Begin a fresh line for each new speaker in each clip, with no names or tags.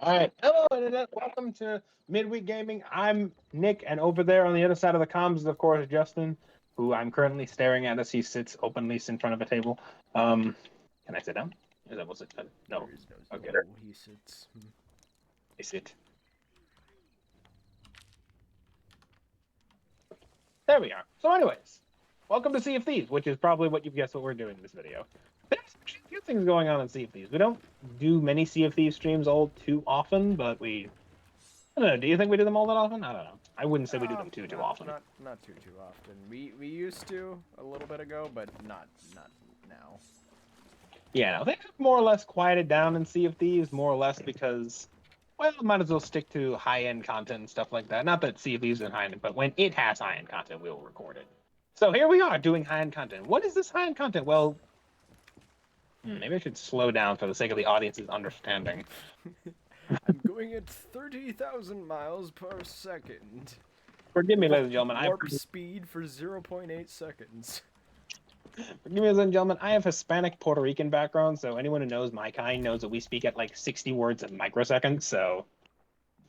All right. Hello, Internet. Welcome to Midweek Gaming. I'm Nick, and over there on the other side of the comms is, of course, Justin, who I'm currently staring at as he sits openly in front of a table. Um, can I sit down? Is that what's it? No.
There is
Okay.
no. He sits.
I sit. There we are. So, anyways, welcome to Sea of Thieves, which is probably what you've guessed what we're doing in this video. There's actually a few things going on in Sea of Thieves. We don't do many Sea of Thieves streams all too often, but I don't know. Do you think we do them all that often? I don't know. I wouldn't say we do them too
Not
often.
not not too often. We used to a little bit ago, but not now.
Yeah, no, things have more or less quieted down in Sea of Thieves, more or less because, well, might as well stick to high-end content and stuff like that. Not that Sea of Thieves is high-end, but when it has high-end content, we'll record it. So here we are doing high-end content. What is this high-end content? Well, maybe I should slow down for the sake of the audience's understanding.
I'm going at 30,000 miles per second.
Forgive me, ladies and gentlemen.
Warp speed for 0.8 seconds.
Forgive me, ladies and gentlemen. I have Hispanic Puerto Rican background, so anyone who knows my kind knows that we speak at like 60 words a microsecond. So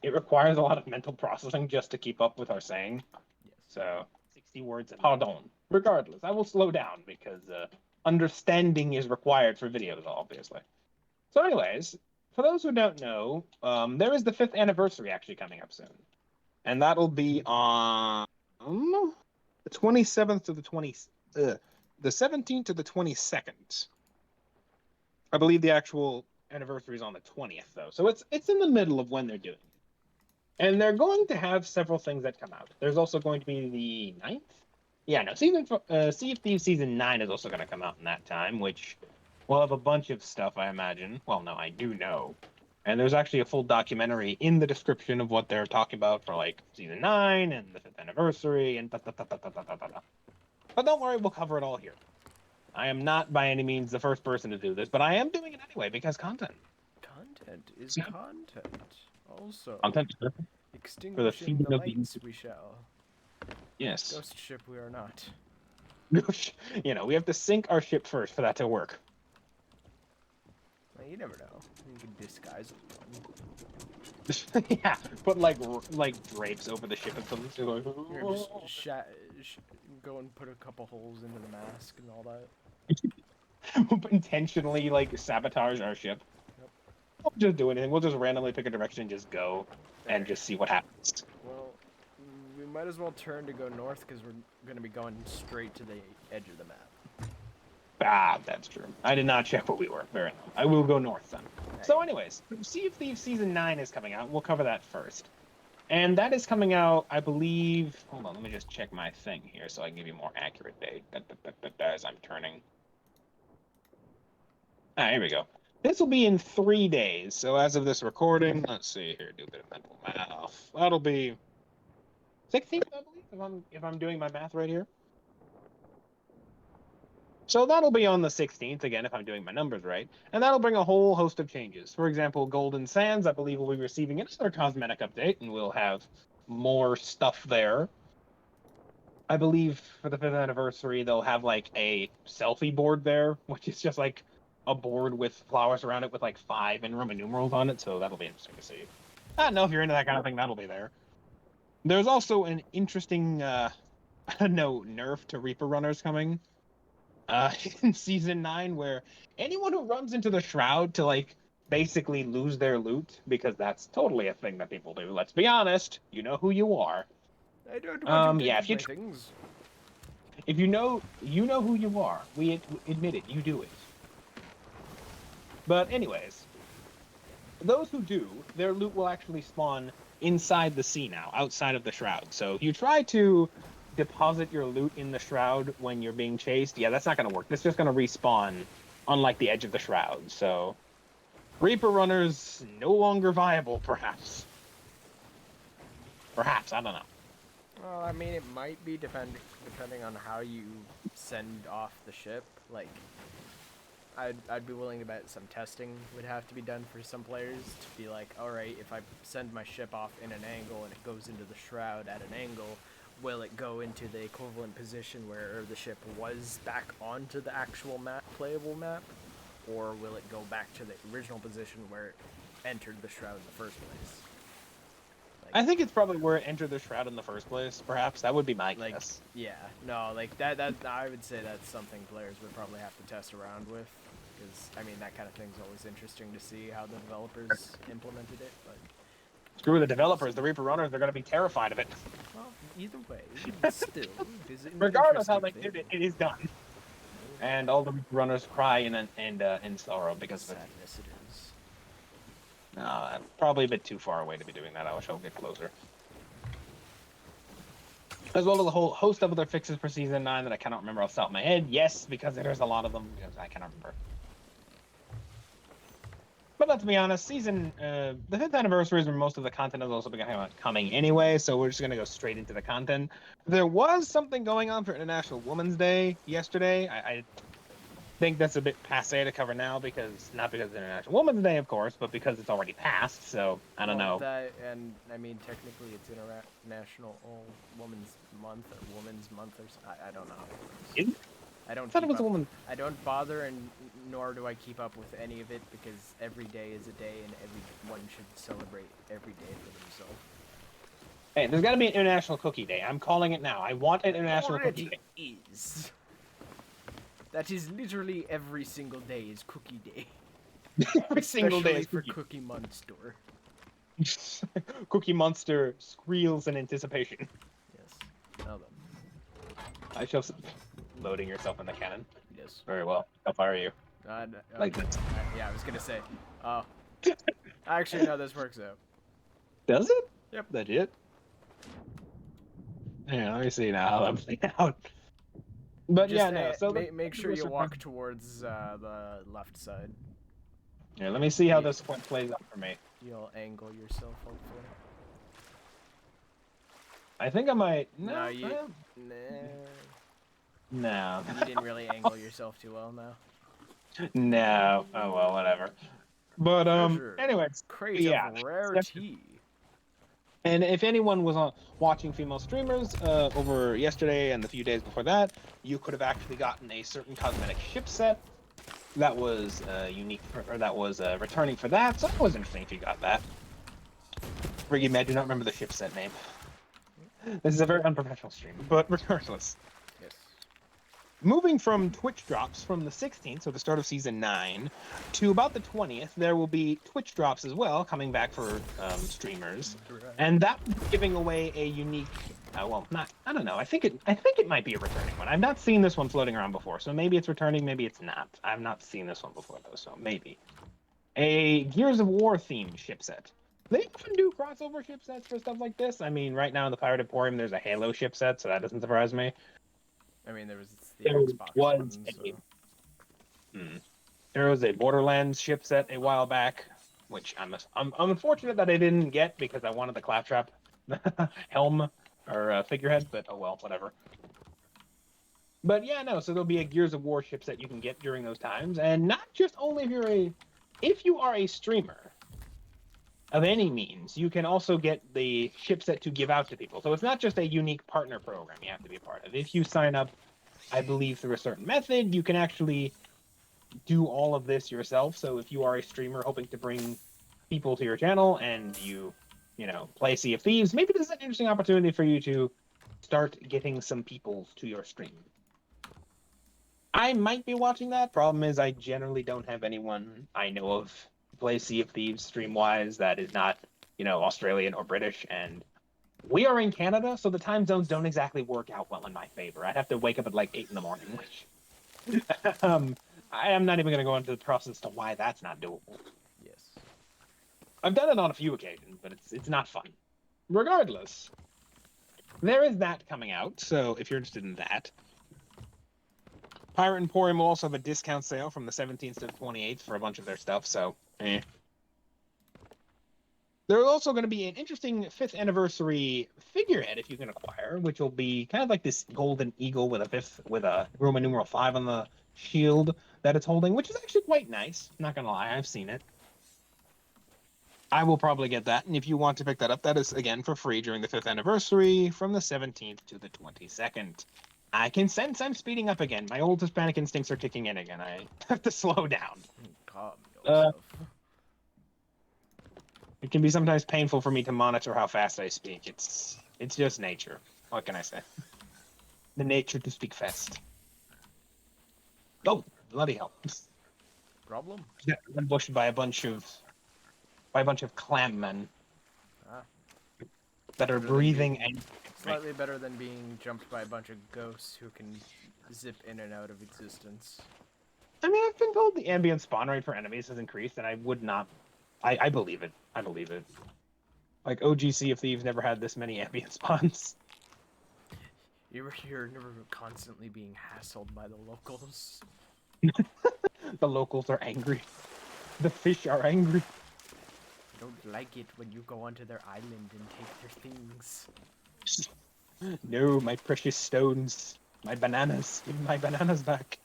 it requires a lot of mental processing just to keep up with our saying.
Yes.
So 60 words. Pardon. Regardless, I will slow down because understanding is required for videos, obviously. So, anyways, for those who don't know, there is the 5th anniversary actually coming up soon, and that'll be on the 27th to the 17th to the 22nd. I believe the actual anniversary is on the 20th, though, so it's in the middle of when they're doing it. And they're going to have several things that come out. There's also going to be the 9th. Yeah, no, Sea of Thieves season 9 is also going to come out in that time, which will have a bunch of stuff, I imagine. Well, no, I do know. And there's actually a full documentary in the description of what they're talking about for like season 9 and the 5th anniversary and da da da da da da da da. But don't worry, we'll cover it all here. I am not by any means the first person to do this, but I am doing it anyway because content.
Content is content. Also,
Content for the
extinguishing
feeding
the
of the
lights we shall.
yes.
Ghost ship we are not.
We have to sink our ship first for that to work.
Well, you never know. You can disguise
Yeah, put like drapes over the ship and something. So like,
You're gonna just go and put a couple holes into the mask and all that.
intentionally like sabotage our ship.
Yep.
We'll just do anything. We'll just randomly pick a direction and just go and just see what happens.
Well, we might as well turn to go north because we're gonna be going straight to the edge of the map.
Ah, that's true. I did not check what we were. Fair enough. I will go north then. So, anyways, Sea of Thieves season 9 is coming out. We'll cover that first. And that is coming out, I believe. Hold on, let me just check my thing here so I can give you a more accurate date as I'm turning. Ah, here we go. This will be in 3 days. So as of this recording, let's see here, do a bit of mental math. That'll be 16th, I believe, if I'm doing my math right here. So that'll be on the 16th, again, if I'm doing my numbers right. And that'll bring a whole host of changes. For example, Golden Sands, I believe, will be receiving another cosmetic update, and we'll have more stuff there. I believe for the 5th anniversary, they'll have like a selfie board there, which is just like a board with flowers around it with like 5 in Roman numerals on it. So that'll be interesting to see. I don't know if you're into that kind of thing, that'll be there. There's also an interesting nerf to Reaper runners coming in season 9, where anyone who runs into the shroud to like basically lose their loot, because that's totally a thing that people do. Let's be honest, you know who you are.
I don't want to
Yeah,
take my things.
if you know who you are. We admit it, you do it. But anyways, those who do, their loot will actually spawn inside the sea now, outside of the shroud. So if you try to deposit your loot in the shroud when you're being chased, yeah, that's not going to work. It's just going to respawn on like the edge of the shroud. So Reaper runners no longer viable, perhaps. Perhaps, I don't know.
Well, I mean, it might be depending on how you send off the ship. Like, I'd be willing to bet some testing would have to be done for some players to be like, all right, if I send my ship off in an angle and it goes into the shroud at an angle, will it go into the equivalent position where the ship was back onto the actual playable map, or will it go back to the original position where entered the Shroud in the first place.
I think it's probably where it entered the Shroud in the first place. Perhaps that would be my
Like,
guess.
yeah, no, like that I would say that's something players would probably have to test around with, because I mean that kind of thing's always interesting to see how the developers implemented it. But
Screw the developers, the Reaper Runners, they're going to be terrified of it.
well, either way, still, it is an
Regardless how
interesting
they did
thing.
it, it is done. And all the Reaper Runners cry in sorrow because of it.
Sadness it is.
Probably a bit too far away to be doing that. I wish I would get closer. As well as a whole host of other fixes for Season 9 that I cannot remember off the top of my head. Yes, because there's a lot of them, because I cannot remember. But let's be honest, the 5th anniversary is where most of the content is also coming anyway, so we're just going to go straight into the content. There was something going on for International Women's Day yesterday. I think that's a bit passe to cover now, not because it's International Women's Day, of course, but because it's already passed, so I don't know.
That, and I mean, technically it's International Women's Month, or Women's Month, or I don't know. I don't.
Thought it was a woman.
I don't bother, and nor do I keep up with any of it, because every day is a day, and everyone should celebrate every day for themselves.
Hey, there's got to be an International Cookie Day. I'm calling it now. I want an International Cookie Day.
Is. That is literally every single day is Cookie Day.
Every single day is
for Cookie Monster.
Cookie Monster squeals in anticipation.
Yes. Now then.
I shall. Loading yourself in the cannon.
Yes.
Very well. How far are you? Like this.
Yeah, I was gonna say. Actually, no, this works out.
Does it?
Yep.
Legit. Yeah, let me see now how that played out. But
Just,
yeah, no. So
make sure you walk towards the left side.
Yeah, let me see how this one plays out for me.
You'll angle yourself, hopefully.
I think I might.
No,
you.
Nah.
No.
You didn't really angle yourself too well now.
No. Oh well, whatever. But anyways,
Crate
yeah.
of rare tea.
And if anyone was watching female streamers over yesterday and the few days before that, you could have actually gotten a certain cosmetic ship set that was unique, or that was returning for that. So that was interesting if you got that. Forgive me, I do not remember the ship set name. This is a very unprofessional stream, but regardless.
Yes.
Moving from Twitch drops from the 16th, so the start of Season 9, to about the 20th, there will be Twitch drops as well, coming back for streamers. And that will be giving away a unique, I don't know, I think it might be a returning one. I've not seen this one floating around before, so maybe it's returning, maybe it's not. I've not seen this one before, though, so maybe. A Gears of War themed ship set. They often do crossover ship sets for stuff like this. I mean, right now in the Pirate Emporium, there's a Halo ship set, so that doesn't surprise me.
I mean, there was the Xbox one, so.
There was a Borderlands ship set a while back, which I'm unfortunate that I didn't get because I wanted the Claptrap helm or figurehead, but oh well, whatever. But yeah, no, so there'll be a Gears of War ship set you can get during those times, and not just only if you are a streamer of any means, you can also get the ship set to give out to people. So it's not just a unique partner program you have to be a part of. If you sign up, I believe, through a certain method, you can actually do all of this yourself. So if you are a streamer hoping to bring people to your channel and you play Sea of Thieves, maybe this is an interesting opportunity for you to start getting some people to your stream. I might be watching that. Problem is, I generally don't have anyone I know of play Sea of Thieves stream-wise that is not, Australian or British, and we are in Canada, so the time zones don't exactly work out well in my favor. I have to wake up at like 8 in the morning, which I am not even going to go into the process as to why that's not doable.
Yes.
I've done it on a few occasions, but it's not fun. Regardless, there is that coming out, so if you're interested in that. Pirate Emporium will also have a discount sale from the 17th to the 28th for a bunch of their stuff, so There's also going to be an interesting 5th anniversary figurehead if you can acquire, which will be kind of like this golden eagle with a Roman numeral 5 on the shield that it's holding, which is actually quite nice. Not gonna lie, I've seen it. I will probably get that, and if you want to pick that up, that is again for free during the 5th anniversary from the 17th to the 22nd. I can sense I'm speeding up again. My old Hispanic instincts are kicking in again. I have to slow down.
Calm yourself.
It can be sometimes painful for me to monitor how fast I speak. It's just nature. What can I say? The nature to speak fast. Oh, bloody hell!
Problem?
Got ambushed by a bunch of clam men
Ah,
that are
better than
breathing
being
and
slightly better than being jumped by a bunch of ghosts who can zip in and out of existence.
I mean, I've been told the ambient spawn rate for enemies has increased, and I would not. I believe it. I believe it. Like OGC of Thieves never had this many ambient spawns.
You're never constantly being hassled by the locals.
The locals are angry. The fish are angry.
Don't like it when you go onto their island and take their things.
No, my precious stones. My bananas. Give me my bananas back.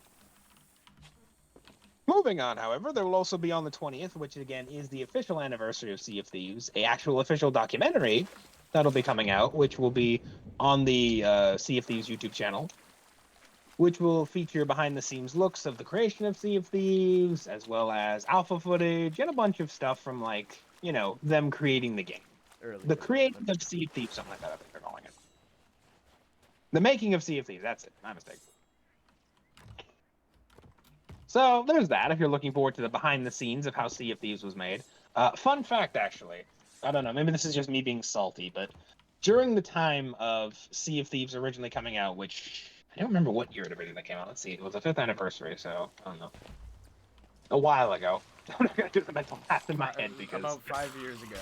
Moving on, however, there will also be on the 20th, which again is the official anniversary of Sea of Thieves, a actual official documentary that'll be coming out, which will be on the Sea of Thieves YouTube channel, which will feature behind-the-scenes looks of the creation of Sea of Thieves, as well as alpha footage and a bunch of stuff from, like, you know, them creating the game.
Early
The creation
development.
of Sea of Thieves, something like that, I think they're calling it. The making of Sea of Thieves, that's it, my mistake. So there's that, if you're looking forward to the behind-the-scenes of how Sea of Thieves was made. Fun fact, actually, I don't know, maybe this is just me being salty, but during the time of Sea of Thieves originally coming out, which I don't remember what year it originally came out. Let's see, it was the 5th anniversary, so I don't know. A while ago. I'm not gonna do the mental math in my head because
About 5 years ago.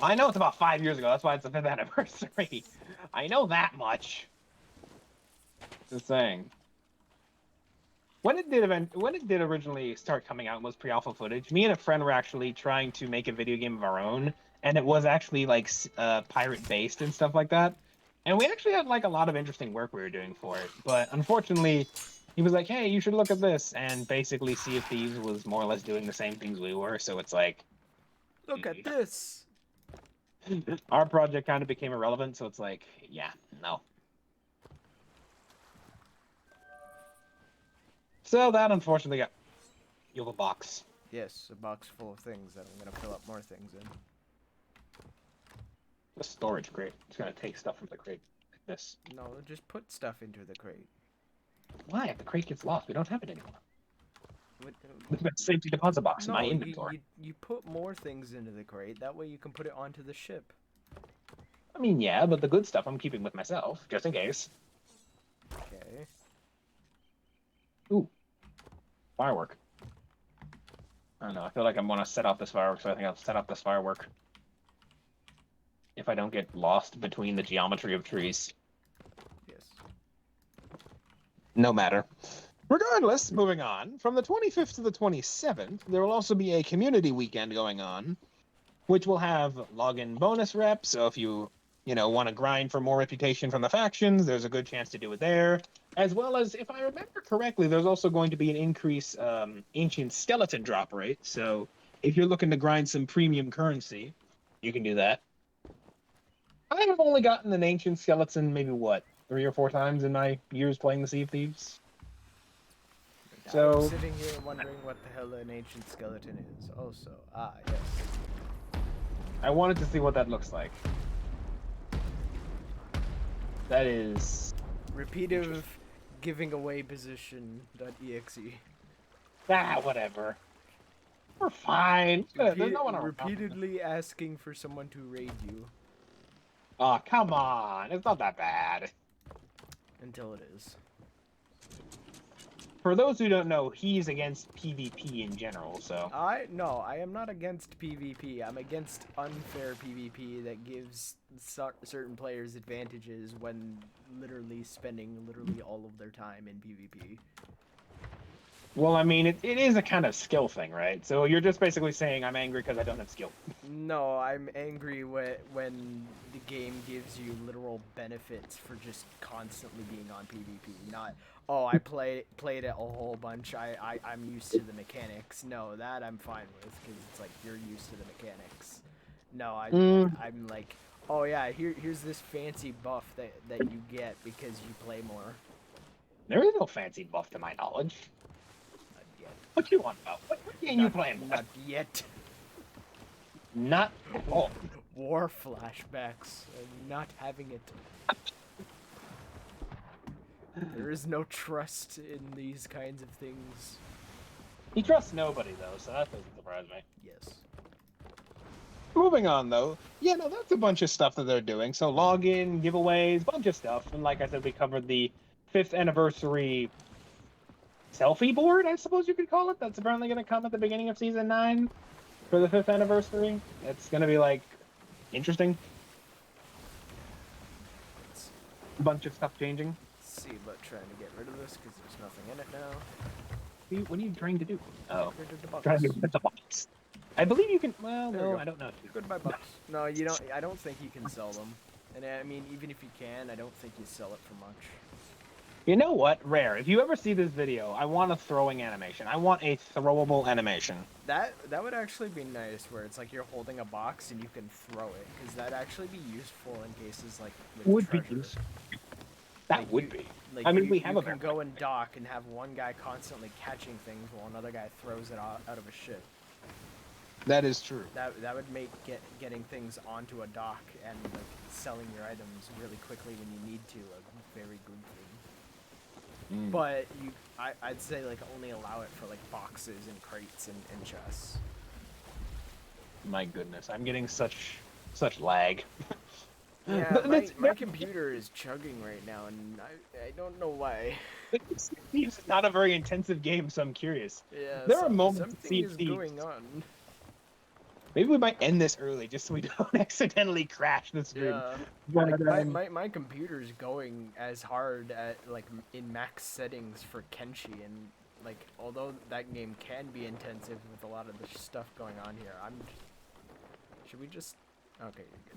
I know it's about 5 years ago. That's why it's the 5th anniversary. I know that much. Just saying. When it did originally start coming out and was pre-alpha footage, me and a friend were actually trying to make a video game of our own, and it was actually like pirate based and stuff like that. And we actually had like a lot of interesting work we were doing for it, but unfortunately, he was like, "Hey, you should look at this," and basically, Sea of Thieves was more or less doing the same things we were. So it's like,
Look at this!
our project kind of became irrelevant. So it's like, yeah, no. So that unfortunately got you have a box.
Yes, a box full of things that I'm gonna fill up more things in.
A storage crate. It's gonna take stuff from the crate like this.
No, just put stuff into the crate.
Why? If the crate gets lost, we don't have it anymore.
What,
The safety deposit box in
no,
my inventory.
you put more things into the crate. That way you can put it onto the ship.
I mean, yeah, but the good stuff I'm keeping with myself, just in case.
Okay.
Ooh. Firework. I don't know. I feel like I'm gonna set off this firework, so I think I'll set off this firework. If I don't get lost between the geometry of trees.
Yes.
No matter. Regardless, moving on, from the 25th to the 27th, there will also be a community weekend going on, which will have login bonus reps. So if you want to grind for more reputation from the factions, there's a good chance to do it there. As well as, if I remember correctly, there's also going to be an increase ancient skeleton drop rate. So if you're looking to grind some premium currency, you can do that. I have only gotten an ancient skeleton maybe, what, 3 or 4 times in my years playing the Sea of Thieves? So
I'm sitting here wondering what the hell an ancient skeleton is. Also, yes.
I wanted to see what that looks like. That is...
Repeative giving away position.exe.
whatever. We're fine. There's no one around.
Repeatedly asking for someone to raid you.
Oh, come on. It's not that bad.
Until it is.
For those who don't know, he's against PvP in general, so...
No, I am not against PvP. I'm against unfair PvP that gives certain players advantages when literally spending all of their time in PvP.
Well, I mean, it is a kind of skill thing, right? So you're just basically saying I'm angry because I don't have skill.
No, I'm angry when the game gives you literal benefits for just constantly being on PvP. Not, oh, I played it a whole bunch. I'm used to the mechanics. No, that I'm fine with because it's like you're used to the mechanics. No, I'm like, oh yeah, here's this fancy buff that you get because you play more.
There is no fancy buff to my knowledge.
Not yet.
What you want about? What game you playing?
Not yet.
Not at all.
War flashbacks. I'm not having it. There is no trust in these kinds of things.
He trusts nobody though, so that doesn't surprise me.
Yes.
Moving on though, yeah, no, that's a bunch of stuff that they're doing. So login, giveaways, bunch of stuff, and like I said, we covered the 5th anniversary selfie board, I suppose you could call it. That's apparently going to come at the beginning of season 9 for the 5th anniversary. It's going to be like interesting. A bunch of stuff changing.
Let's see about trying to get rid of this because there's nothing in it now.
What are you trying to do? Oh,
Get rid of the box.
trying to get rid of the box. I believe you can. Well,
There we
no,
go.
I don't know.
Goodbye box. No, you don't. I don't think you can sell them. And I mean, even if you can, I don't think you sell it for much.
You know what? Rare. If you ever see this video, I want a throwing animation. I want a throwable animation.
That would actually be nice, where it's like you're holding a box and you can throw it, because that'd actually be useful in cases like with
Would be
treasure.
useful. That
Like
would
you-
be.
Like
I mean,
you,
we have
you
a
can
bear.
go and dock and have one guy constantly catching things while another guy throws it out of a ship.
That is true.
That would make getting things onto a dock and like selling your items really quickly when you need to a very good thing.
Mm.
But I'd say like only allow it for like boxes and crates and chests.
My goodness, I'm getting such lag.
Yeah,
But
my
it's-
computer is chugging right now, and I don't know why.
Thieves is not a very intensive game, so I'm curious.
Yeah,
There are moments in
something
Sea
is
of Thieves.
going on.
Maybe we might end this early, just so we don't accidentally crash the stream.
Yeah,
But,
like my computer's going as hard at like in max settings for Kenshi, and like although that game can be intensive with a lot of the stuff going on here, should we just? Okay, you're good.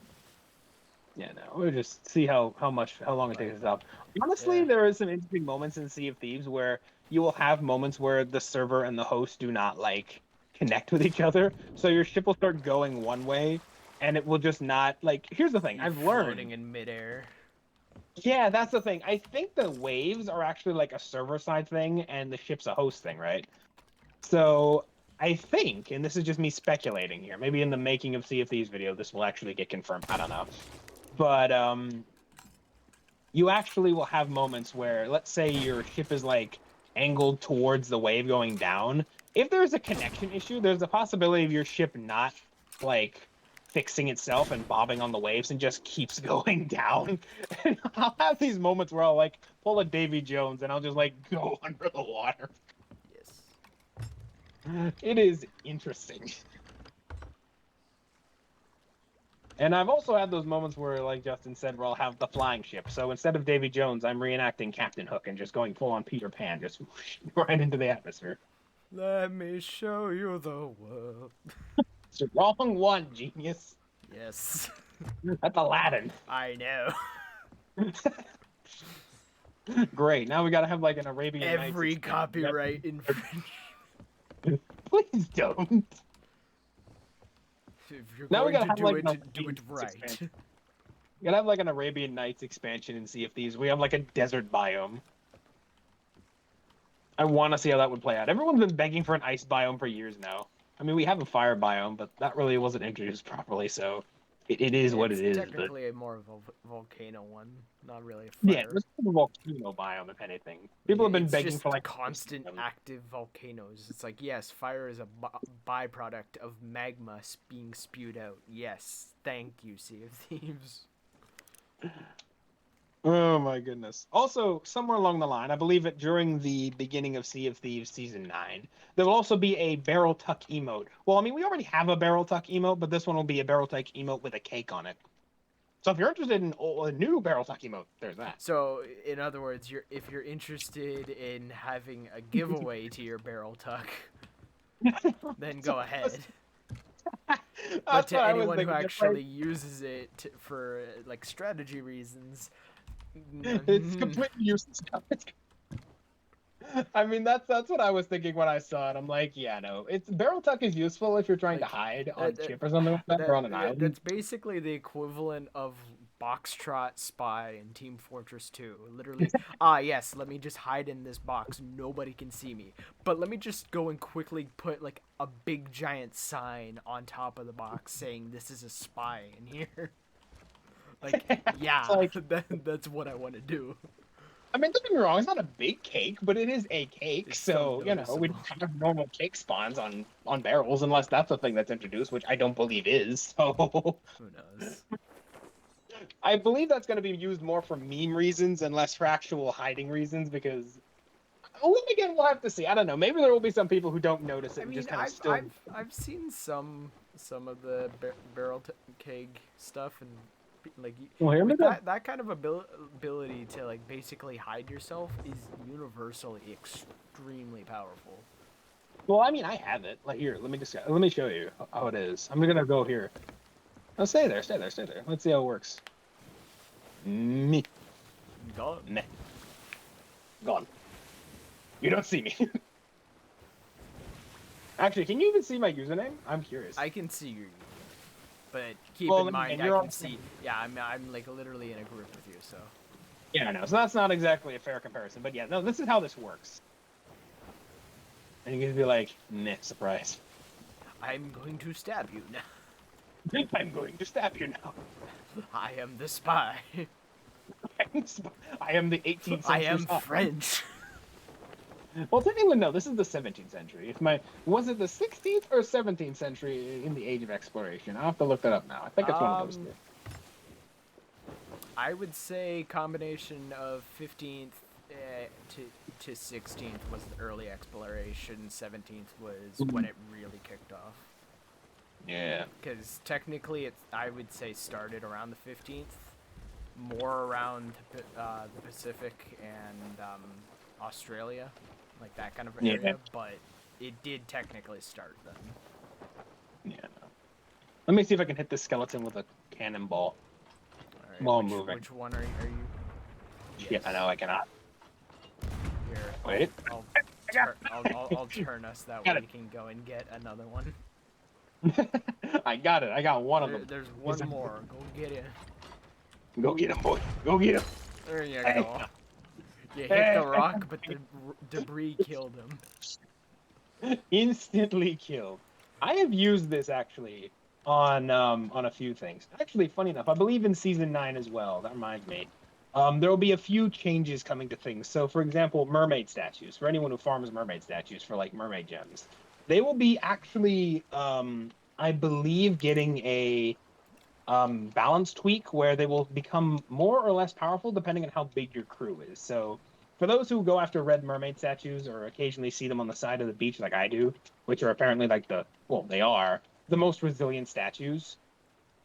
Yeah, no, we'll just see how long it takes us up. Honestly,
Yeah.
there is some interesting moments in Sea of Thieves where you will have moments where the server and the host do not like connect with each other. So your ship will start going one way, and it will just not like. Here's the thing:
You
I've
floating
learned.
in midair.
Yeah, that's the thing. I think the waves are actually like a server side thing, and the ship's a host thing, right? So I think, and this is just me speculating here. Maybe in the making of Sea of Thieves video, this will actually get confirmed. I don't know. But you actually will have moments where, let's say your ship is like angled towards the wave going down. If there's a connection issue, there's a possibility of your ship not like fixing itself and bobbing on the waves and just keeps going down. And I'll have these moments where I'll like pull a Davy Jones and I'll just like go under the water.
Yes.
It is interesting. And I've also had those moments where, like Justin said, where I'll have the flying ship. So instead of Davy Jones, I'm reenacting Captain Hook and just going full on Peter Pan, just whoosh, right into the atmosphere.
Let me show you the world.
It's the wrong one, genius.
Yes.
That's Aladdin.
I know.
Great. Now we gotta have like an Arabian Nights
Every
expansion.
copyright infringement.
Please don't.
If you're
Now we
going
gotta
to
have,
do
like,
it,
an
do it
Arabian
right.
expansion. We gotta have like an Arabian Nights expansion and see if these. We have like a desert biome. I want to see how that would play out. Everyone's been begging for an ice biome for years now. I mean, we have a fire biome, but that really wasn't introduced properly, so it is what
It's
it is. But
technically a more of a volcano one, not really a
yeah,
fire.
it's a volcano biome, if anything. People have been
It's
begging
just
for like
constant active volcanoes. It's like, yes, fire is a byproduct of magma being spewed out. Yes, thank you, Sea of Thieves.
Oh my goodness. Also, somewhere along the line, I believe it during the beginning of Sea of Thieves Season 9, there will also be a barrel tuck emote. Well, I mean, we already have a barrel tuck emote, but this one will be a barrel tuck emote with a cake on it. So if you're interested in a new barrel tuck emote, there's that.
So, in other words, if you're interested in having a giveaway to your barrel tuck, then go ahead. But
That's
to
what I was
anyone who
thinking, just
actually uses it for like strategy reasons,
it's completely useless. I mean, that's what I was thinking when I saw it. I'm like, yeah, no, it's barrel tuck is useful if you're trying to
Like,
hide on
that-
ship or something like that, or on an island.
That's basically the equivalent of Boxtrot Spy in Team Fortress 2. Literally, yes, let me just hide in this box. Nobody can see me. But let me just go and quickly put like a big giant sign on top of the box saying this is a spy in here. Like,
It's
yeah,
like,
that's what I want to do.
I mean, don't get me wrong, it's not a big cake, but it is a cake.
It's still
So, you know, we
noticeable.
don't have normal cake spawns on barrels unless that's a thing that's introduced, which I don't believe is. So
Who knows?
I believe that's going to be used more for meme reasons and less for actual hiding reasons because, well, then again, we'll have to see. I don't know. Maybe there will be some people who don't notice it
I
and
mean,
just kind of
I've
still.
I've seen some of the keg stuff and like
Well, here we
with
go.
that kind of ability to like basically hide yourself is universally extremely powerful.
Well, I mean, I have it. Like here, let me show you how it is. I'm gonna go here. Oh, stay there, stay there, stay there. Let's see how it works. Me,
Gone.
meh, gone. You don't see me. Actually, can you even see my username? I'm curious.
I can see you, but keep
Well,
in mind
and
I
you're
can
on-
see. Yeah, I'm like literally in a group with you, so.
Yeah, I know. So that's not exactly a fair comparison, but yeah, no, this is how this works. And you can be like, meh, surprise.
I'm going to stab you now.
I'm going to stab you now.
I am the spy.
I am the 18th
I
century
am
spy.
French.
Well, technically, no. This is the 17th century. If my was it the 16th or 17th century in the Age of Exploration? I'll have to look that up now. I think it's one of those two.
I would say combination of 15th to 16th was the early exploration. 17th was when it really kicked off.
Yeah.
Because technically, it I would say started around the 15th, more around the Pacific and Australia, like that kind of area.
Yeah.
But it did technically start then.
Yeah. No. Let me see if I can hit this skeleton with a cannonball
All right,
while I'm moving.
which one are you?
Yeah, I know I cannot.
Here.
Wait.
I'll turn us that way
Got
we can go and get another one.
I got it. I got one of them.
There's one more. Go get it.
Go get him, boy. Go get him.
There you
Hey.
go. You hit the rock, but the debris killed him.
Instantly killed. I have used this actually on a few things. Actually, funny enough, I believe in season 9 as well. That reminds me. There will be a few changes coming to things. So, for example, mermaid statues. For anyone who farms mermaid statues for like mermaid gems, they will be actually, I believe, getting a balance tweak where they will become more or less powerful depending on how big your crew is. So, for those who go after red mermaid statues or occasionally see them on the side of the beach like I do, which are apparently like they are the most resilient statues,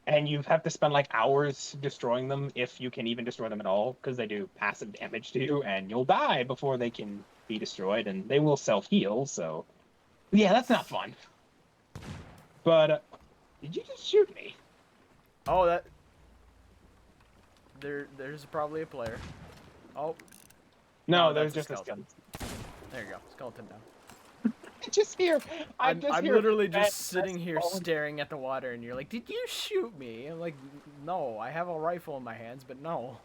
and you have to spend like hours destroying them if you can even destroy them at all because they do passive damage to you and you'll die before they can be destroyed and they will self-heal. So, yeah, that's not fun. But did you just shoot me?
Oh, there's probably a player. Oh.
No,
No,
there's
that's a
just a skeleton.
There you go. Skeleton down.
Just here.
I'm
just here
literally
fat
just sitting
ass
here
falling-
staring at the water, and you're like, "Did you shoot me?" I'm like, "No, I have a rifle in my hands, but no."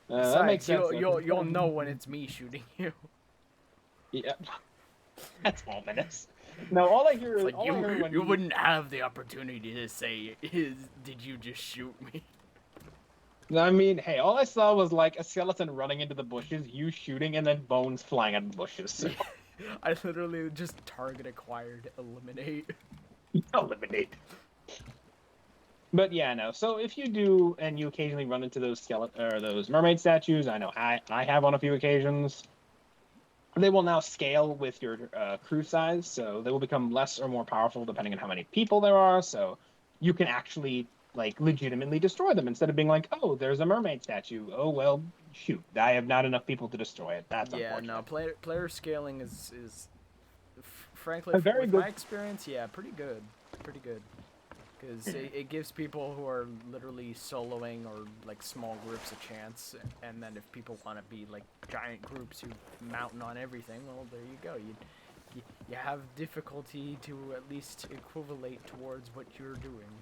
that makes
Besides,
sense.
you'll know when it's me shooting you.
Yeah, that's ominous. No, all I hear
It's
is
like
all I heard when
you wouldn't have the opportunity to say, "Did you just shoot me?"
I mean, hey, all I saw was like a skeleton running into the bushes, you shooting, and then bones flying out of the bushes. So.
I literally just target acquired, eliminate.
Eliminate. But yeah, no. So if you do, and you occasionally run into those those mermaid statues, I know I have on a few occasions. They will now scale with your crew size, so they will become less or more powerful depending on how many people there are. So you can actually like legitimately destroy them instead of being like, oh, there's a mermaid statue. Oh well, shoot, I have not enough people to destroy it. That's
Yeah,
unfortunate.
no, player scaling is frankly,
A very
with
good-
my experience, yeah, pretty good, because it gives people who are literally soloing or like small groups a chance, and then if people want to be like giant groups who mountain on everything, well, there you go. You have difficulty to at least equivalate towards what you're doing.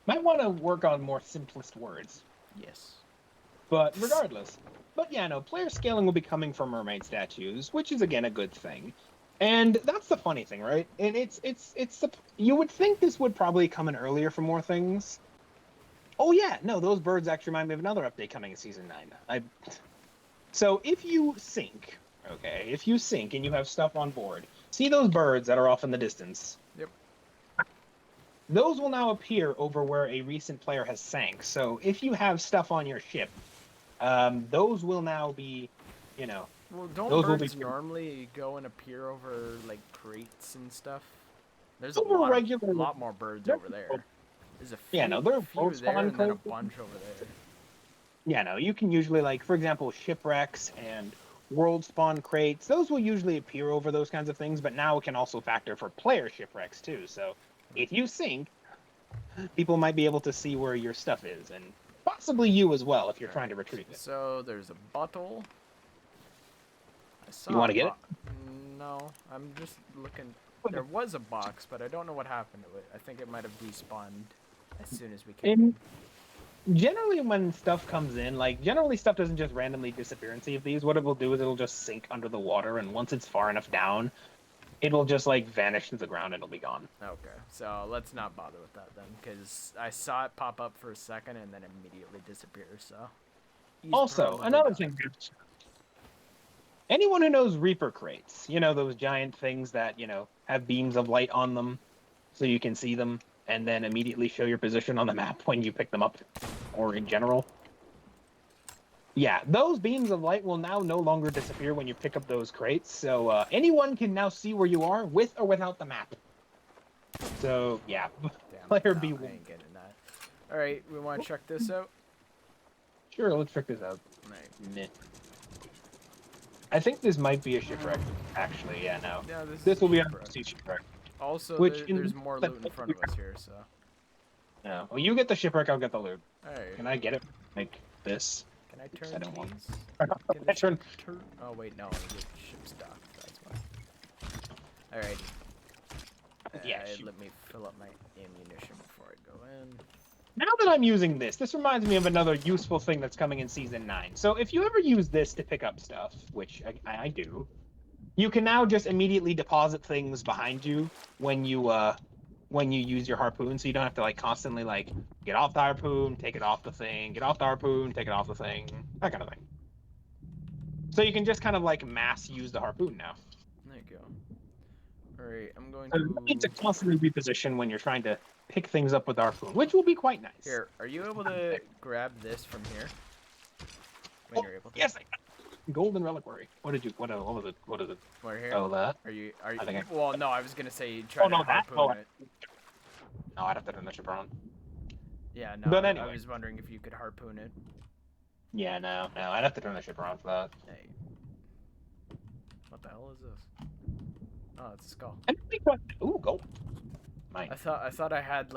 Might want to work on more simplest words.
Yes.
But regardless. But yeah, no, player scaling will be coming from mermaid statues, which is again a good thing. And that's the funny thing, right? And you would think this would probably come in earlier for more things. Oh yeah, no, those birds actually remind me of another update coming in season 9. So if you sink, okay, if you sink and you have stuff on board, see those birds that are off in the distance?
Yep.
Those will now appear over where a recent player has sank. So if you have stuff on your ship, those will now be,
Well, don't
those will
birds
be
normally go and appear over like crates and stuff? There's a
over regular.
lot more birds over there. There's a
Yeah, no, they're
few
world
there
spawn
and then a
crates.
bunch over there.
Yeah, no, you can usually for example, shipwrecks and world spawn crates. Those will usually appear over those kinds of things, but now it can also factor for player shipwrecks too. So if you sink, people might be able to see where your stuff is, and possibly you as well if you're trying to retrieve it.
So there's a bottle. I saw
You want to get it?
No, I'm just looking. There was a box, but I don't know what happened to it. I think it might have despawned as soon as we came in.
Generally, when stuff comes in, generally stuff doesn't just randomly disappear in Sea of Thieves. What it will do is it'll just sink under the water, and once it's far enough down, it'll just vanish to the ground and it'll be gone.
Okay, so let's not bother with that then, because I saw it pop up for a second and then immediately disappear. So.
Also, another thing. Anyone who knows Reaper crates, those giant things that have beams of light on them, so you can see them, and then immediately show your position on the map when you pick them up, or in general. Yeah, those beams of light will now no longer disappear when you pick up those crates, so anyone can now see where you are, with or without the map. So, yeah. Player B1.
I ain't getting that. Alright, we want to check this out?
Sure, let's check this out.
Right.
I think this might be a shipwreck, actually, yeah, no.
Yeah,
this will be a shipwreck.
Also,
Which
there's more loot in front of us here, so.
No. Well, you get the shipwreck, I'll get the loot.
Alright.
Can I get it? Like this?
Can I turn
I don't want.
these?
I turn.
Oh wait, no, it's ship stock. That's why. Alright.
Yeah.
Let me fill up my ammunition before I go in.
Now that I'm using this reminds me of another useful thing that's coming in Season 9. So if you ever use this to pick up stuff, which I do, you can now just immediately deposit things behind you when you use your harpoon, so you don't have to constantly get off the harpoon, take it off the thing, get off the harpoon, take it off the thing, that kind of thing. So you can just kind of mass use the harpoon now.
There you go. Alright, I'm going
to... You need to constantly reposition when you're trying to pick things up with harpoon, which will be quite nice.
Here, are you able to grab this from here? When you're able to?
Yes, I can. Golden reliquary. What was it? What is it?
Right here?
Oh, that?
Are you?
I
well, no, I was gonna say try to harpoon it.
No, I'd have to turn the ship around.
Yeah, no,
but anyway.
I was wondering if you could harpoon it.
Yeah, no, I'd have to turn the ship around for that.
Hey. What the hell is this? Oh, it's a skull.
Ooh, gold. Mine.
I thought I had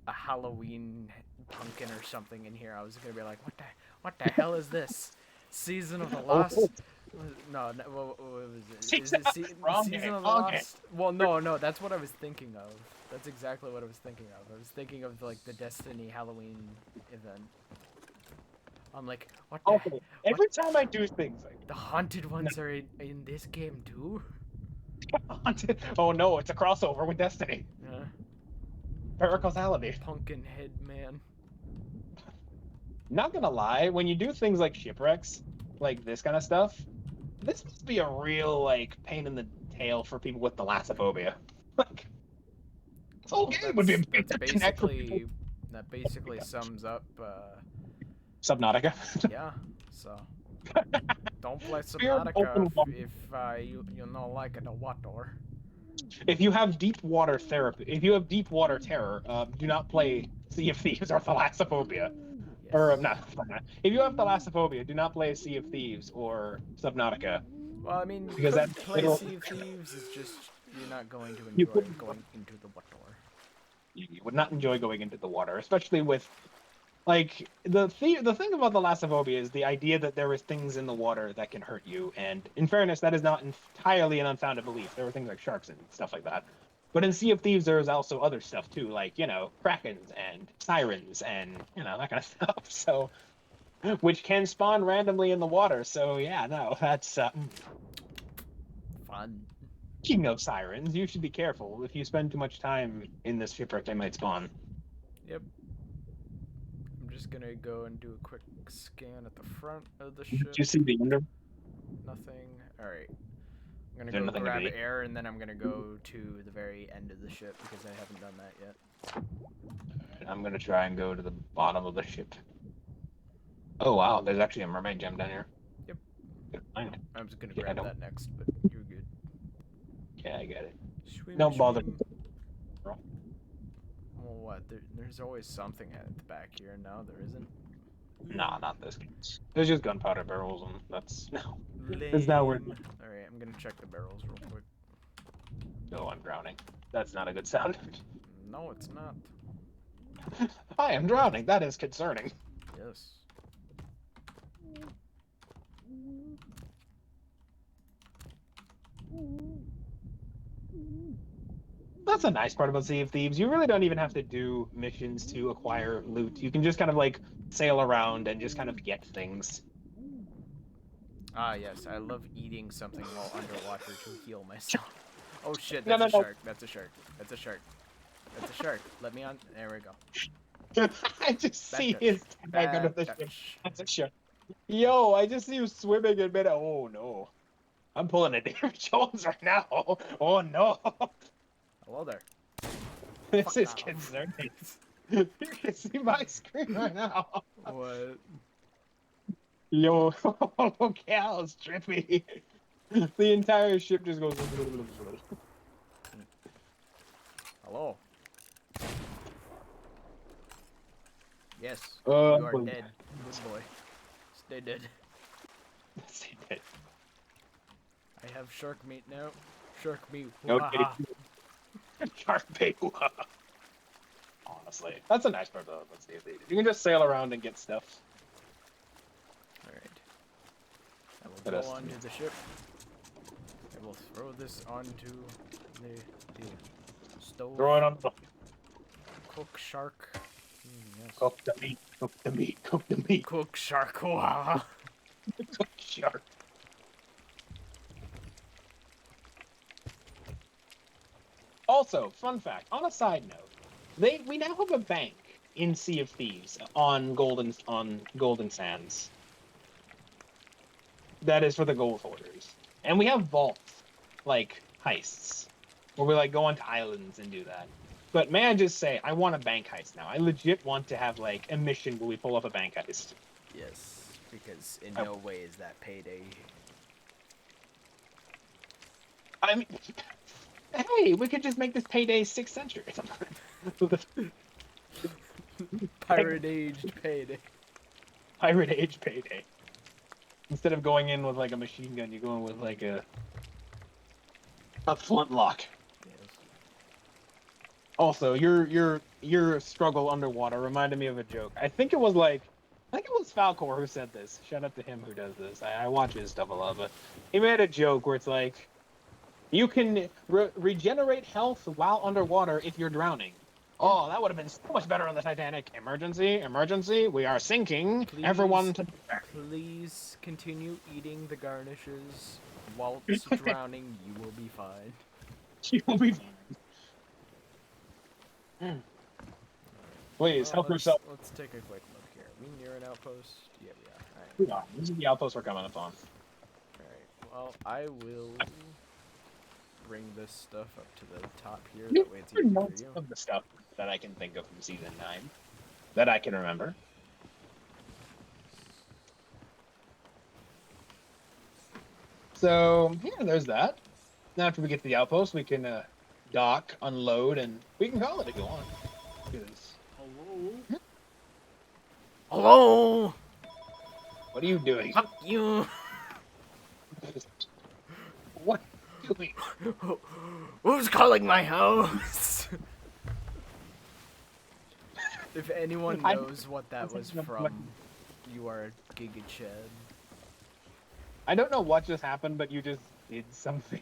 a Halloween pumpkin or something in here. I was gonna be like, what the hell is this? Season of the Lost? No, what was it? Is it Season of the Lost? Well, no, that's what I was thinking of. That's exactly what I was thinking of. I was thinking of the Destiny Halloween event. I'm like, what the
Okay. Every time I do things
the haunted ones are in this game too?
Haunted? Oh no, it's a crossover with Destiny.
Yeah.
Paracausality.
Pumpkin head man.
Not gonna lie, when you do things like shipwrecks, this kind of stuff, this must be a real pain in the tail for people with thalassophobia. This whole game would be a big
that basically sums up
Subnautica.
Yeah, so don't play Subnautica if you don't like the water.
If you have deep water terror, do not play Sea of Thieves or Thalassophobia. Yes. Or not. If you have Thalassophobia, do not play Sea of Thieves or Subnautica.
Well, I mean,
because that
play Sea of Thieves is just you're not going to enjoy going into the water.
You would not enjoy going into the water, especially with the thing about Thalassophobia is the idea that there is things in the water that can hurt you, and in fairness, that is not entirely an unfounded belief. There are things like sharks and stuff like that. But in Sea of Thieves, there's also other stuff too, like, krakens and sirens and, that kind of stuff. So, which can spawn randomly in the water. So, yeah, no, that's
Fun.
speaking of sirens, you should be careful. If you spend too much time in this shipwreck, they might spawn.
Yep. I'm just gonna go and do a quick scan at the front of the ship.
Did you see the under?
Nothing. Alright. I'm gonna
There's
go
nothing
grab
underneath.
air, and then I'm gonna go to the very end of the ship, because I haven't done that yet.
I'm gonna try and go to the bottom of the ship. Oh wow, there's actually a mermaid gem down here.
Yep.
Good find.
I was gonna
Yeah,
grab
don't-
that next, but you're good.
Yeah, I get it.
Swim,
Don't bother.
swim. Well, what? There's always something at the back here. No, there isn't.
Nah, not this case. There's just gunpowder barrels, and that's no.
Lame.
It's not worth
Alright, I'm gonna check the barrels real quick.
No, I'm drowning. That's not a good sound.
No, it's not.
I am drowning. That is concerning.
Yes.
That's a nice part about Sea of Thieves. You really don't even have to do missions to acquire loot. You can just kind of like sail around and just kind of get things.
Ah, yes. I love eating something while underwater to heal myself. Oh shit,
No,
that's
no,
a
no.
shark. That's a shark. That's a shark. That's a shark. Let me on. There we go.
I just see
Bad
his
touch.
tag under the
Bad
ship.
touch.
That's a shark. Yo, I just see you swimming in mid. Oh no. I'm pulling a David Jones right now. Oh no.
Hello there.
This
Fuck
is
off.
concerning. You can see my screen right now.
What?
Yo, cows, trippy. The entire ship just goes.
Hello. Yes.
Oh,
you are
boy.
dead. Good boy. Stay dead.
See that?
I have shark meat now. Shark meat.
No
Wahaha.
kidding. Shark bait. Honestly, that's a nice part of let's see. You can just sail around and get stuff.
Alright. I will
What
go
else?
onto the ship. I will throw this onto the stove.
Throw it on the
Cook shark. Yes.
cook the meat. Cook the meat. Cook the meat.
Cook shark. Wahaha.
Cook shark. Also, fun fact. On a side note, we now have a bank in Sea of Thieves on Golden Sands. That is for the gold hoarders, and we have vaults, like heists, where we like go onto islands and do that. But may I just say, I want a bank heist now. I legit want to have like a mission where we pull off a bank heist.
Yes, because in
Oh.
no way is that payday.
I mean, hey, we could just make this payday 6th century or something.
Pirate aged payday.
Pirate age payday. Instead of going in with like a machine gun, you go in with like a flintlock.
Yes.
Also, your struggle underwater reminded me of a joke. I think it was Falcor who said this. Shout out to him who does this. I watch his stuff a lot, but he made a joke where it's like, you can regenerate health while underwater if you're drowning. Oh, that would have been so much better on the Titanic. Emergency, emergency, we are sinking.
Please.
Everyone to
Please continue eating the garnishes. Whilst drowning, you will be fine.
You'll be fine. Please,
Well,
help yourself.
Let's take a quick look here. Are we near an outpost? Yeah, we are. Alright.
We are. This is the outpost we're coming up on.
Alright. Well, I will bring this stuff up to the top here.
You
That way it's
are
easy for
most
you.
of the stuff that I can think of from season 9 that I can remember. So, yeah, there's that. Now after we get to the outpost, we can dock, unload, and we can call it if you want. 'Cause-
Hello?
What are you doing?
Fuck you!
What are you doing?
Who's calling my house? If anyone
I-
knows what that was from, you are a Giga Chad.
I don't know what just happened, but you just did something.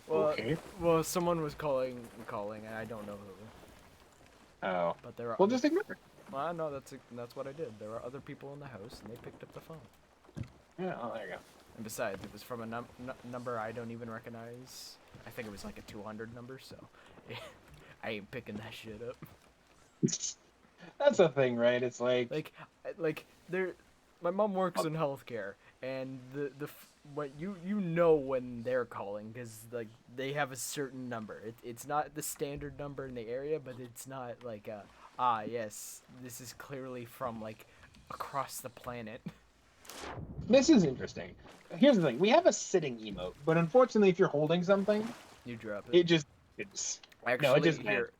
Well,
Okay.
well, someone was calling, and I don't know who.
Oh.
But there are
Well,
other.
just ignore it.
Well, no, that's what I did. There were other people in the house, and they picked up the phone.
Yeah, oh, there you go.
And besides, it was from a number I don't even recognize. I think it was like a 200 number, so I ain't picking that shit up.
That's the thing, right? It's
Like there, my mom works in healthcare, and what you know when they're calling, because like they have a certain number. It's not the standard number in the area, but it's not like yes, this is clearly from like across the planet.
this is interesting. Here's the thing: we have a sitting emote, but unfortunately, if you're holding something,
You drop it.
it just it's no, it
Actually,
just
here.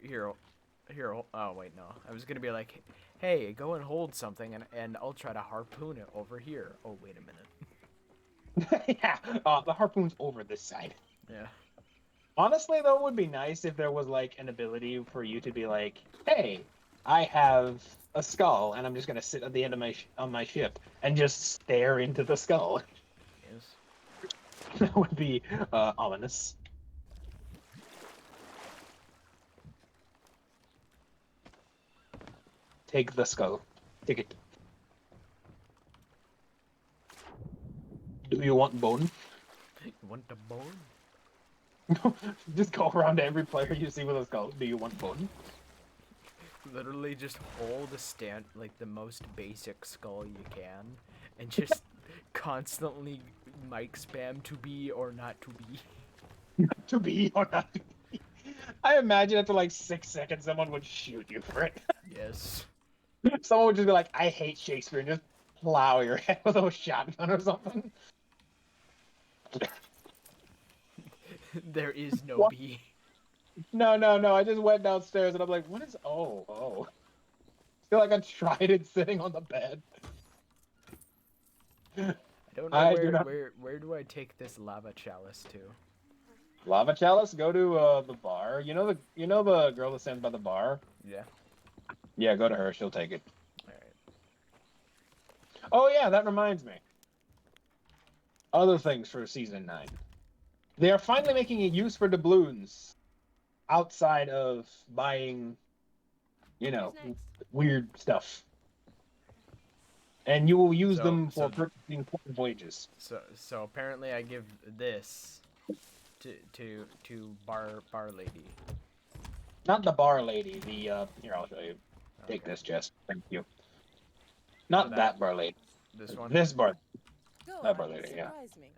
Oh wait, no. I was gonna be like, hey, go and hold something, and I'll try to harpoon it over here. Oh wait a minute.
yeah. The harpoon's over this side.
Yeah.
Honestly, though, it would be nice if there was like an ability for you to be like, "Hey, I have a skull, and I'm just gonna sit at the end of on my ship and just stare into the skull."
Yes.
That would be ominous. Take the skull. Take it. Do you want bone?
You want the bone?
Just go around to every player you see with a skull. Do you want bone?
Literally just hold a stand like the most basic skull you can, and just constantly mic spam to be or not to be.
To be or not to be? I imagine after like 6 seconds, someone would shoot you for it.
Yes.
Someone would just be like, "I hate Shakespeare," and just plow your head with a shotgun or something.
There is no
What?
B.
No, no, no. I just went downstairs and I'm like, "What is? Oh, oh." Feel like a trident sitting on the bed.
I don't know
I do not.
where do I take this lava chalice to?
Lava chalice. Go to the bar. You know the girl that stands by the bar.
Yeah.
Yeah, go to her. She'll take it.
All right.
Oh yeah, that reminds me. Other things for season 9. They are finally making a use for doubloons outside of buying, weird stuff. And you will use them for purchasing important voyages.
So apparently I give this to bar lady.
Not the bar lady, here I'll show you. Take
Okay.
this, Jess. Thank you. Not that bar lady.
This one.
This bar.
Go
That
on,
bar lady, yeah.
surprise me.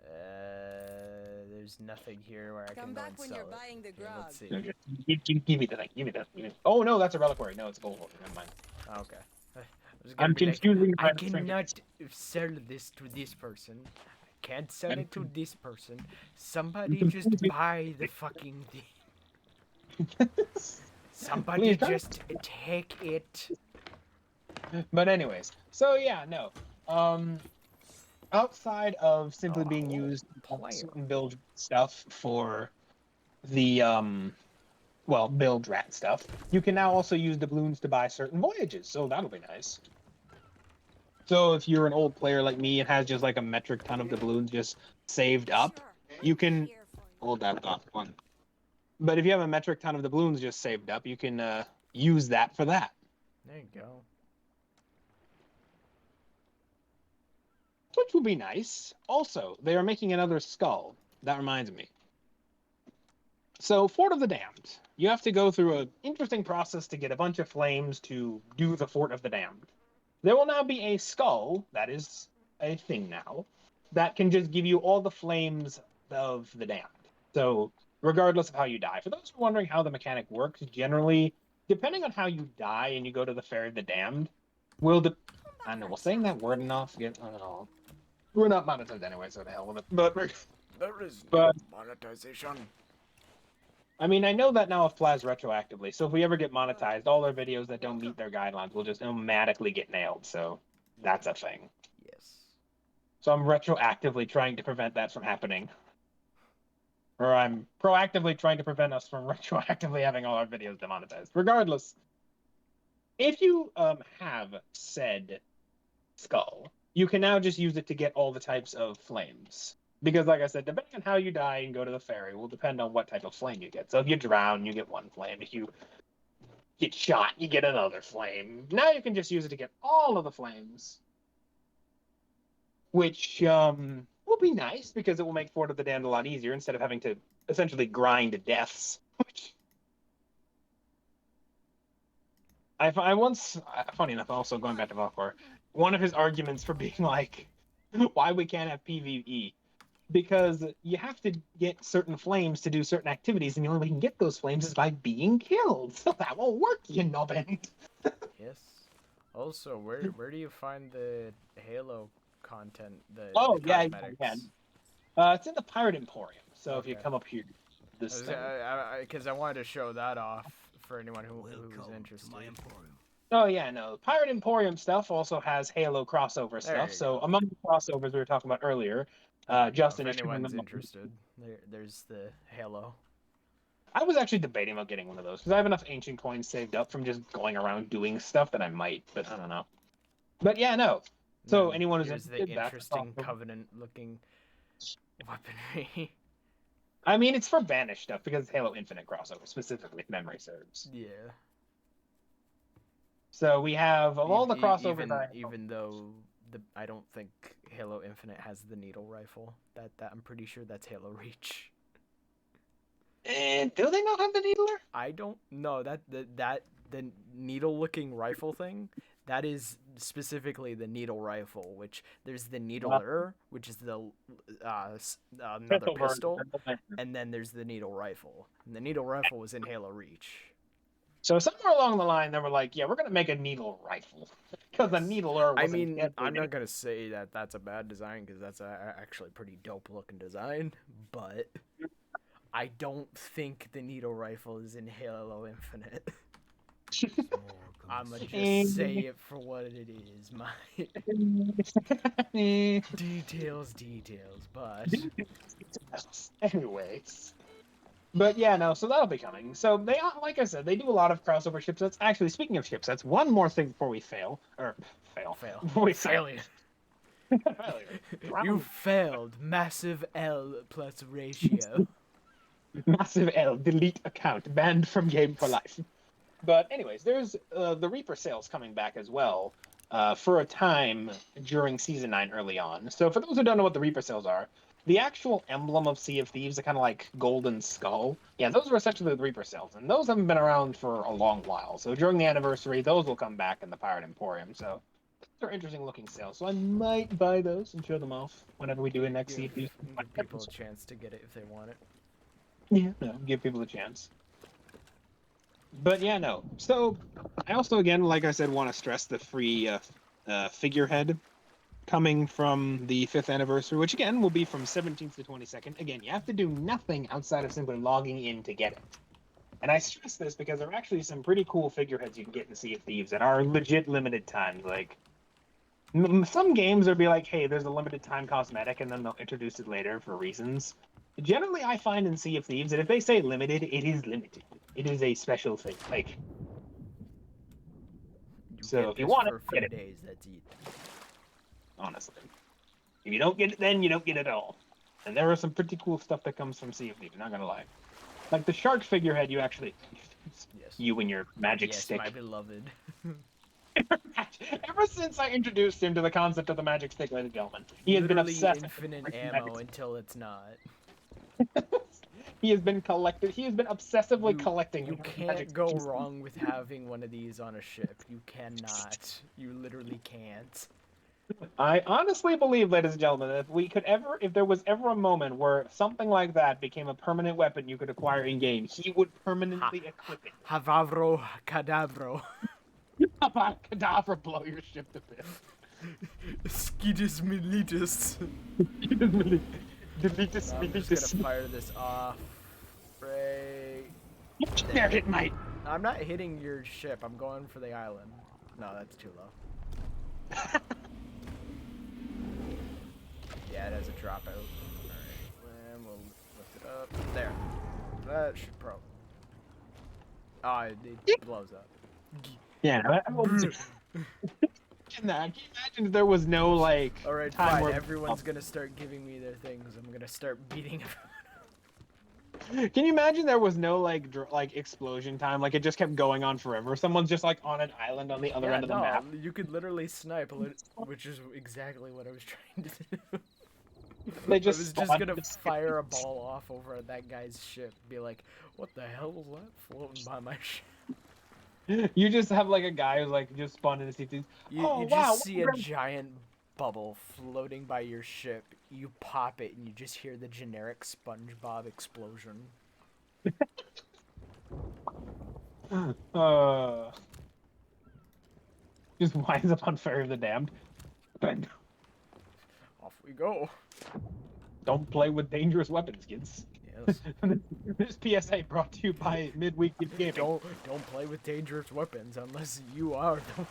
There's nothing here where I
Come
can go
back
and
when
sell
you're
it.
buying the
Here,
grog.
let's see.
No, give me the thing. Give me the. Oh no, that's a reliquary. No, it's a gold. Never mind.
Oh, okay. I was gonna
I'm
be like,
confusing.
I cannot sell this to this person. I can't sell it to this person. Somebody just buy the fucking thing. Somebody
Please don't.
just take it.
But anyways, so yeah, no. Outside of simply
Oh,
being
hello,
used
player.
certain build stuff for the build rat stuff, you can now also use doubloons to buy certain voyages. So that'll be nice. So if you're an old player like me and has just like a metric ton of doubloons just saved up, you can hold that thought one. But if you have a metric ton of doubloons just saved up, you can use that for that.
There you go.
Which will be nice. Also, they are making another skull. That reminds me. So, Fort of the Damned. You have to go through an interesting process to get a bunch of flames to do the Fort of the Damned. There will now be a skull, that is a thing now, that can just give you all the flames of the damned. So, regardless of how you die. For those who are wondering how the mechanic works, generally, depending on how you die and you go to the Fair of the Damned, I don't know, will saying that word enough? I don't know. We're not monetized anyway, so the hell with it. But
There is
no
monetization.
I mean, I know that now applies retroactively. So if we ever get monetized, all our videos that don't meet their guidelines will just automatically get nailed. So that's a thing.
Yes.
So I'm retroactively trying to prevent that from happening. Or I'm proactively trying to prevent us from retroactively having all our videos demonetized. Regardless, if you have said skull, you can now just use it to get all the types of flames. Because, like I said, depending on how you die and go to the ferry will depend on what type of flame you get. So if you drown, you get one flame. If you get shot, you get another flame. Now you can just use it to get all of the flames, which will be nice because it will make Fort of the Damned a lot easier instead of having to essentially grind deaths. Which I once, funny enough, also going back to Valkor, one of his arguments for being like, why we can't have PvE, because you have to get certain flames to do certain activities, and the only way you can get those flames is by being killed. So that won't work, you nubbin.
Yes. Also, where do you find the Halo content? The
Yeah,
cosmetics.
it's in the Pirate Emporium. So if you
Okay.
come up here, this thing.
Because I wanted to show that off for anyone who's interested.
Oh yeah, no. Pirate Emporium stuff also has Halo crossover
There
stuff.
you
So
go.
among the crossovers we were talking about earlier, Justin
If
is showing
anyone's
them.
interested, there's the Halo.
I was actually debating about getting one of those because I have enough ancient coins saved up from just going around doing stuff that I might, but I don't know. But yeah, no. So anyone who's
Here's the
interested, that's
interesting
crossover.
Covenant-looking weaponry.
I mean, it's for Vanish stuff because it's Halo Infinite crossover, specifically if memory serves.
Yeah.
So we have of all the crossovers.
Even though I don't think Halo Infinite has the needle rifle. That I'm pretty sure that's Halo Reach.
Do they not have the needler?
I don't know the needle-looking rifle thing. That is specifically the needle rifle, which there's the needler, which is the another pistol, and then there's the needle rifle. And the needle rifle was in Halo Reach.
So somewhere along the line, they were like, "Yeah, we're gonna make a needle rifle because the needler."
I mean, I'm not gonna say that that's a bad design because that's actually pretty dope-looking design, but I don't think the needle rifle is in Halo Infinite. I'ma just say it for what it is, my details, but
anyways. But yeah, no, so that'll be coming. So they, like I said, they do a lot of crossover chipsets. Actually, speaking of chipsets, one more thing before we fail. Before we
failure. You failed. Massive L plus ratio.
Massive L, delete account, banned from game for life. But anyways, there's the Reaper sales coming back as well for a time during Season 9 early on. So for those who don't know what the Reaper sales are, the actual emblem of Sea of Thieves, the kind of like golden skull, yeah, those are essentially the Reaper sales. And those haven't been around for a long while. So during the anniversary, those will come back in the Pirate Emporium. So those are interesting looking sales. So I might buy those and show them off whenever we do a next Sea of Thieves.
Give people a chance to get it if they want it.
Yeah, no, give people a chance. But yeah, no. So I also, again, like I said, want to stress the free figurehead coming from the 5th anniversary, which again will be from 17th to 22nd. Again, you have to do nothing outside of simply logging in to get it. And I stress this because there are actually some pretty cool figureheads you can get in Sea of Thieves that are legit limited times. Like some games will be like, hey, there's a limited time cosmetic, and then they'll introduce it later for reasons. Generally, I find in Sea of Thieves that if they say limited, it is limited. It is a special thing. Like, so if you want it,
for a few days, that's it.
Honestly, if you don't get it, then you don't get it at all. And there are some pretty cool stuff that comes from Sea of Thieves. Not gonna lie, like the shark figurehead, you actually, you and your magic stick.
Yes, my beloved.
Ever since I introduced him to the concept of the magic stick, ladies and gentlemen, he has been obsessed.
Infinite ammo until it's not.
He has been obsessively collecting.
You can't go wrong with having one of these on a ship. You cannot. You literally can't.
I honestly believe, ladies and gentlemen, if there was ever a moment where something like that became a permanent weapon you could acquire in game, he would permanently equip it.
Havavro cadavro.
Cadavra, blow your ship to bits.
Skidus militus.
Deletus,
I'm just gonna fire this off. Right.
There, hit mate.
I'm not hitting your ship. I'm going for the island. No, that's too low. Yeah, it has a dropout. Alright, and we'll lift it up. There. That should probably... Ah, it blows up.
Yeah, imagine that? Can you imagine if there was no like
All right,
time
fine.
where
Everyone's gonna start giving me their things. I'm gonna start beating everyone.
Can you imagine there was no like like explosion time? Like it just kept going on forever. Someone's just like on an island on the other
Yeah,
end of the
no,
map.
you could literally snipe, which is exactly what I was trying to do.
They
I
just
was just
spawn
gonna
the
fire a
cities.
ball off over that guy's ship. Be like, what the hell was that floating by my ship?
You just have like a guy who's like just spawned in the cities.
You
Oh
just
wow!
see a giant bubble floating by your ship. You pop it, and you just hear the generic SpongeBob explosion.
Uh, just winds up on Ferry of the Damned. And
Off we go.
don't play with dangerous weapons, kids.
Yes.
This PSA brought to you by Midweek Gaming.
Don't play with dangerous weapons unless you are the.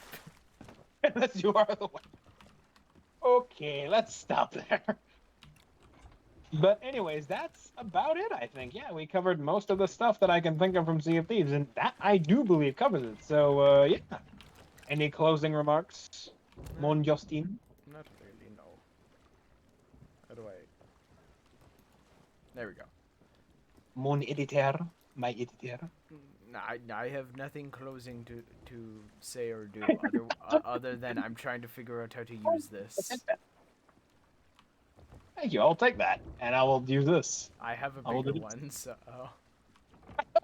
Unless you are the one. Okay, let's stop there. But anyways, that's about it, I think. Yeah, we covered most of the stuff that I can think of from Sea of Thieves, and that I do believe covers it. So, yeah. Any closing remarks, Mon Justin?
Not really, no. How do I? There we go.
Mon editor, my editor.
I have nothing closing to say or do other than I'm trying to figure out how to use this.
Thank you. I'll take that, and I will use this.
I have a
I will
bigger
do this.
one, so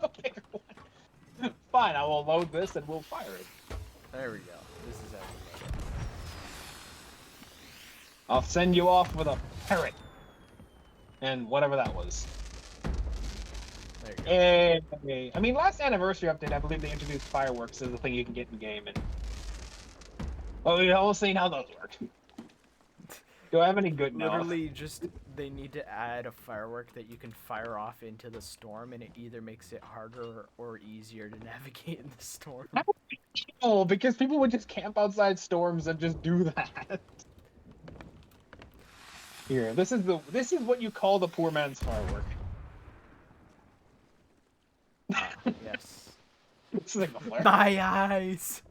A bigger one. Fine, I will load this and we'll fire it.
there we go. This is everybody.
I'll send you off with a parrot. And whatever that was.
There you go.
I mean, last anniversary update, I believe they introduced fireworks as a thing you can get in game, and well, we'll see how those work. Do I have any good now?
Literally, just they need to add a firework that you can fire off into the storm, and it either makes it harder or easier to navigate in the storm.
Oh, because people would just camp outside storms and just do that. Here, this is what you call the poor man's firework.
Yes.
This is like the flare.
My eyes.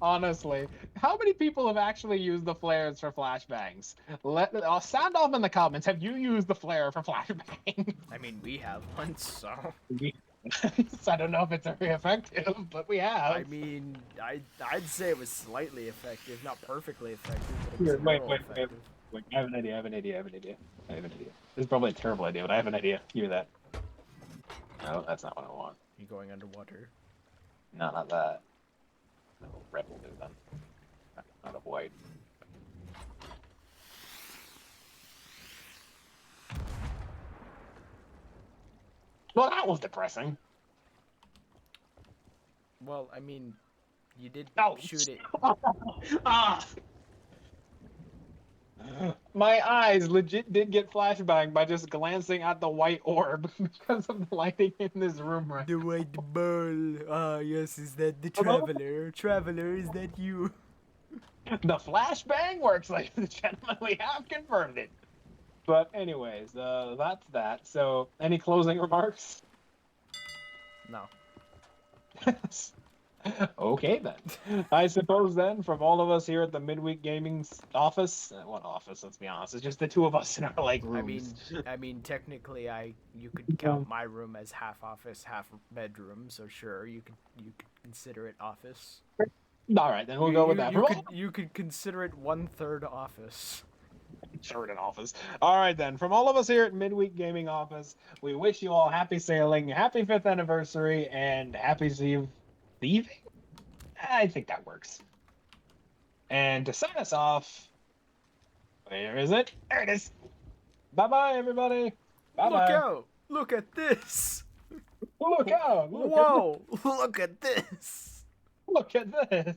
Honestly, how many people have actually used the flares for flashbangs? I'll sound off in the comments. Have you used the flare for flashbangs?
I mean, we have one, so.
I don't know if it's very effective, but we have.
I mean, I'd say it was slightly effective, not perfectly effective, but it was
Here,
a
wait,
little
wait.
effective.
I have an idea. This is probably a terrible idea, but I have an idea. Give me that. No, that's not what I want.
You going underwater?
No, not that. No, red will do then. Not a white. Well, that was depressing.
Well, I mean, you did
No.
shoot it.
Ah! My eyes legit did get flashbang by just glancing at the white orb because of the lighting in this room right
The white ball. Ah, yes, is that the
Hello?
traveler? Traveler, is that you?
The flashbang works, ladies and gentlemen. We have confirmed it. But anyways, that's that. So, any closing remarks?
No.
Okay then. I suppose then, from all of us here at the Midweek Gaming office, what office? Let's be honest, it's just the two of us in our like rooms.
I mean, technically, you could count my room as half office, half bedroom. So sure, you could consider it office.
All right, then we'll go with that.
You could consider it 1/3 office.
Third in office. All right then. From all of us here at Midweek Gaming Office, we wish you all happy sailing, happy 5th anniversary, and happy thieving. I think that works. And to sign us off, where is it? There it is. Bye bye, everybody. Bye bye.
Look out! Look at this!
Look out!
Whoa! Look at this!
Look at this.